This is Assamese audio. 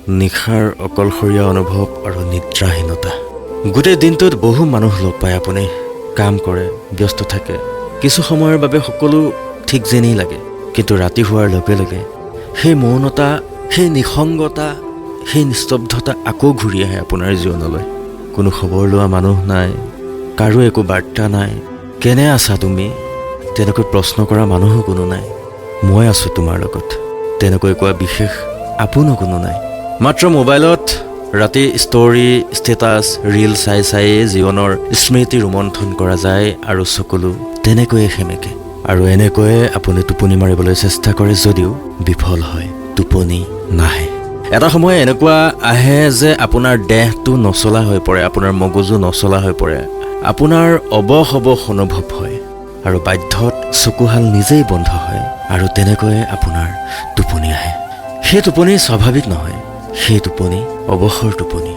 নিশাৰ অকলশৰীয়া অনুভৱ আৰু নিদ্ৰাহীনতা। গোটেই দিনটোত বহু মানুহ লগ পায় আপুনি, কাম কৰে, ব্যস্ত থাকে, কিছু সময়ৰ বাবে সকলো ঠিক যেনেই লাগে। কিন্তু ৰাতি হোৱাৰ লগে লগে সেই মৌনতা, সেই নিসংগতা, সেই নিস্তব্ধতা আকৌ ঘূৰি আহে আপোনাৰ জীৱনলৈ। কোনো খবৰ লোৱা মানুহ নাই, কাৰো একো বাৰ্তা নাই। কেনে আছা তুমি তেনেকৈ প্ৰশ্ন কৰা মানুহো কোনো নাই। মই আছোঁ তোমাৰ লগত তেনেকৈ কোৱা বিশেষ আপোনো কোনো নাই। মাত্ৰ মোবাইলত ৰাতি ষ্টৰী, ষ্টেটাছ, ৰীল চাই চায়ে জীৱনৰ স্মৃতি ৰোমন্থন কৰা যায় আৰু চকুলো তেনেকৈয়ে সেমেকে। আৰু এনেকৈয়ে আপুনি টোপনি মাৰিবলৈ চেষ্টা কৰে যদিও বিফল হয়, টোপনি নাহে। এটা সময় এনেকুৱা আহে যে আপোনাৰ দেহটো নচলা হৈ পৰে, আপোনাৰ মগজু নচলা হৈ পৰে, আপোনাৰ অবস অনুভৱ হয় আৰু বাধ্যত চকুহাল নিজেই বন্ধ হয় আৰু তেনেকৈয়ে আপোনাৰ টোপনি আহে। সেই টোপনি স্বাভাৱিক নহয়, সেই টোপনি অৱসৰ টোপনি।